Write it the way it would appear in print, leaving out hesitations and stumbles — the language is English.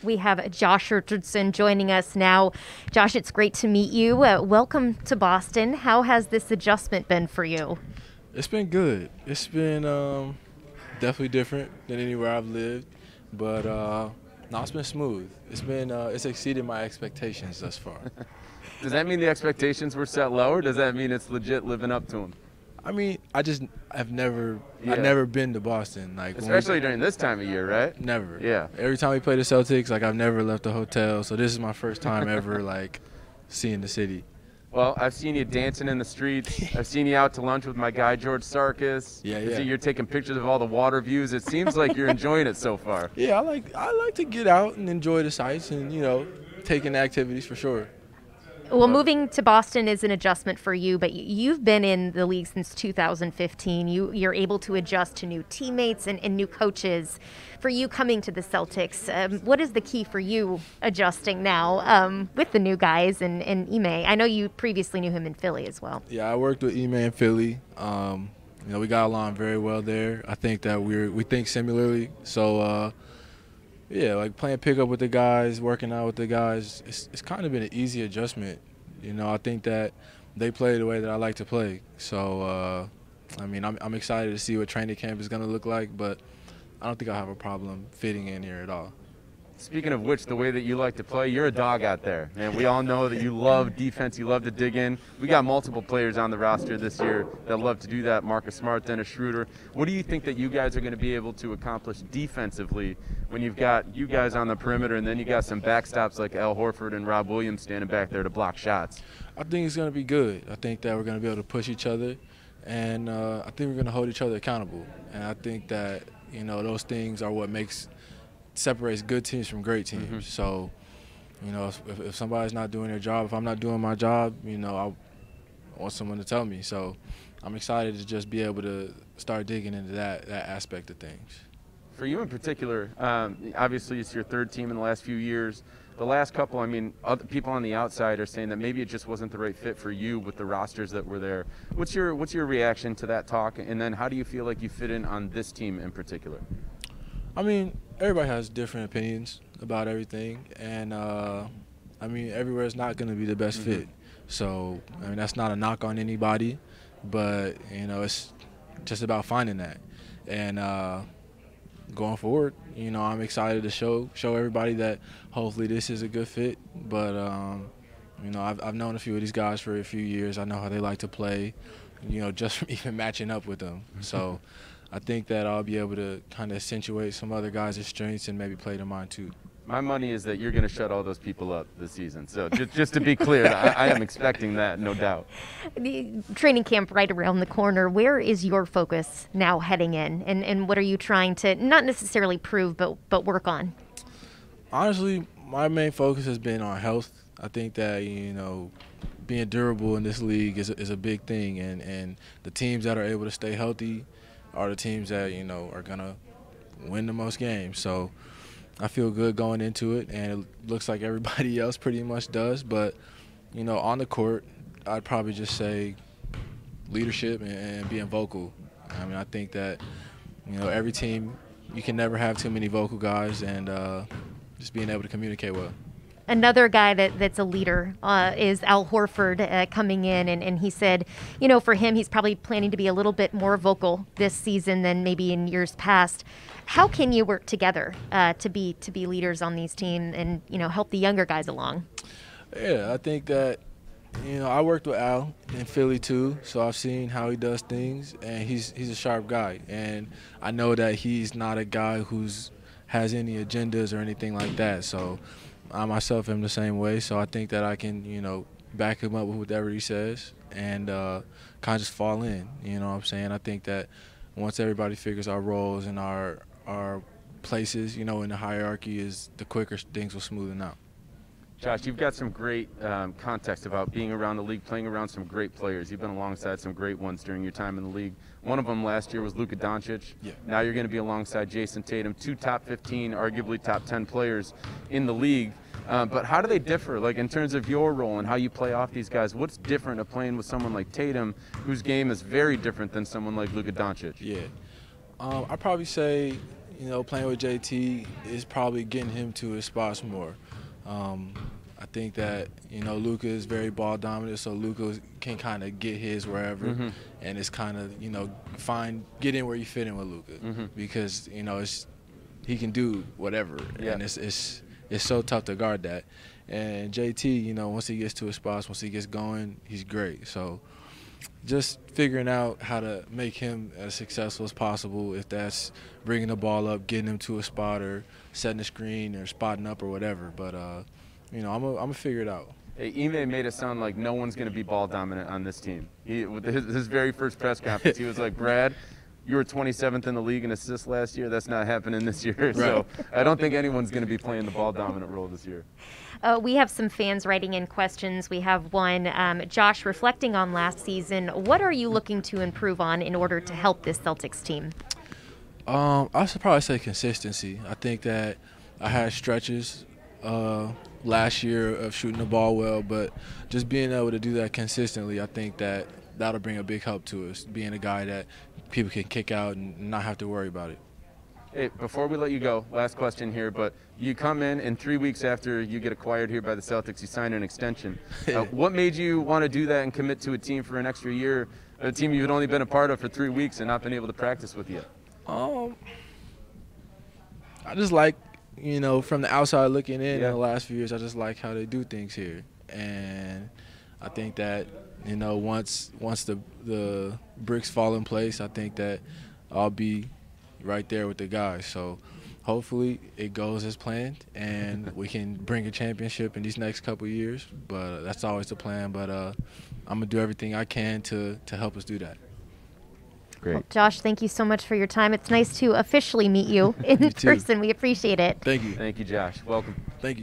We have Josh Richardson joining us now. Josh, it's great to meet you. Welcome to Boston. How has this adjustment been for you? It's been good. It's been definitely different than anywhere I've lived, but no, it's been smooth. It's exceeded my expectations thus far. Does that mean the expectations were set low, or does that mean it's legit living up to them? I mean, I've never been to Boston, like especially during this time of year, right? Never. Yeah. Every time we play the Celtics, like I've never left the hotel, so this is my first time ever like seeing the city. Well, I've seen you dancing in the streets. I've seen you out to lunch with my guy George Sarkis. Yeah. I see you're taking pictures of all the water views. It seems like you're enjoying it so far. Yeah, I like to get out and enjoy the sights and taking activities for sure. Well, moving to Boston is an adjustment for you, but you've been in the league since 2015. You're able to adjust to new teammates and new coaches. For you coming to the Celtics, what is the key for you adjusting now with the new guys and Ime? I know you previously knew him in Philly as well. Yeah, I worked with Ime in Philly. We got along very well there. I think that we think similarly. So, yeah, like playing pickup with the guys, working out with the guys, it's kind of been an easy adjustment. I think that they play the way that I like to play. So, I mean, I'm excited to see what training camp is going to look like, but I don't think I'll have a problem fitting in here at all. Speaking of which, the way that you like to play, you're a dog out there. And we all know that you love defense, you love to dig in. We got multiple players on the roster this year that love to do that. Marcus Smart, Dennis Schroeder. What do you think that you guys are going to be able to accomplish defensively when you've got you guys on the perimeter and then you got some backstops like Al Horford and Rob Williams standing back there to block shots? I think it's going to be good. I think that we're going to be able to push each other, and I think we're going to hold each other accountable. And I think that, those things are what separates good teams from great teams. Mm-hmm. So, if somebody's not doing their job, if I'm not doing my job, I want someone to tell me. So I'm excited to just be able to start digging into that aspect of things. For you in particular, obviously it's your third team in the last few years. The last couple, I mean, other people on the outside are saying that maybe it just wasn't the right fit for you with the rosters that were there. What's your reaction to that talk? And then how do you feel like you fit in on this team in particular? I mean, everybody has different opinions about everything, and I mean, everywhere is not going to be the best fit. So, I mean, that's not a knock on anybody, but it's just about finding that. And going forward, I'm excited to show everybody that hopefully this is a good fit. But I've known a few of these guys for a few years. I know how they like to play, just from even matching up with them. So I think that I'll be able to kind of accentuate some other guys' strengths and maybe play to mine too. My money is that you're going to shut all those people up this season. So just to be clear, I am expecting that, no doubt. The training camp right around the corner. Where is your focus now heading in? And what are you trying to not necessarily prove but work on? Honestly, my main focus has been on health. I think that, being durable in this league is a big thing. And the teams that are able to stay healthy are the teams that, are going to win the most games. So I feel good going into it, and it looks like everybody else pretty much does. But, on the court, I'd probably just say leadership and being vocal. I mean, I think that, every team, you can never have too many vocal guys, and just being able to communicate well. Another guy that's a leader is Al Horford coming in, and he said, for him, he's probably planning to be a little bit more vocal this season than maybe in years past. How can you work together to be leaders on these teams and help the younger guys along? Yeah, I think that I worked with Al in Philly too, so I've seen how he does things, and he's a sharp guy, and I know that he's not a guy has any agendas or anything like that. So I myself am the same way, so I think that I can, back him up with whatever he says and kind of just fall in, what I'm saying? I think that once everybody figures our roles and our places, in the hierarchy, is the quicker things will smoothen out. Josh, you've got some great context about being around the league, playing around some great players. You've been alongside some great ones during your time in the league. One of them last year was Luka Doncic. Yeah. Now you're going to be alongside Jason Tatum, two top 15, arguably top 10 players in the league. But how do they differ, like in terms of your role and how you play off these guys? What's different of playing with someone like Tatum, whose game is very different than someone like Luka Doncic? Yeah. I'd probably say, playing with JT is probably getting him to his spots more. I think that, Luka is very ball dominant, so Luka can kind of get his wherever, and it's kind of, get in where you fit in with Luka, because, he can do whatever, and it's so tough to guard that. And JT, once he gets to his spots, once he gets going, he's great. So just figuring out how to make him as successful as possible, if that's bringing the ball up, getting him to a spot, or setting a screen, or spotting up, or whatever. But, I'm gonna figure it out. Hey, Ime made it sound like no one's going to be ball dominant on this team. With his very first press conference, he was like, Brad, you were 27th in the league in assists last year. That's not happening this year. Right. So I don't think anyone's going to be playing the ball dominant role this year. We have some fans writing in questions. We have one. Josh, reflecting on last season, what are you looking to improve on in order to help this Celtics team? I should probably say consistency. I think that I had stretches last year of shooting the ball well, but just being able to do that consistently, I think that that'll bring a big help to us, being a guy that people can kick out and not have to worry about it. Hey, before we let you go, last question here, but you come in and 3 weeks after you get acquired here by the Celtics, you sign an extension. What made you want to do that and commit to a team for an extra year, a team you've only been a part of for 3 weeks and not been able to practice with yet? I just like, from the outside looking in the last few years, I just like how they do things here. And I think that, once the bricks fall in place, I think that I'll be right there with the guys. So hopefully it goes as planned and we can bring a championship in these next couple of years. But that's always the plan. But I'm going to do everything I can to help us do that. Great. Well, Josh, thank you so much for your time. It's nice to officially meet you in person. We appreciate it. Thank you. Thank you, Josh. Welcome. Thank you.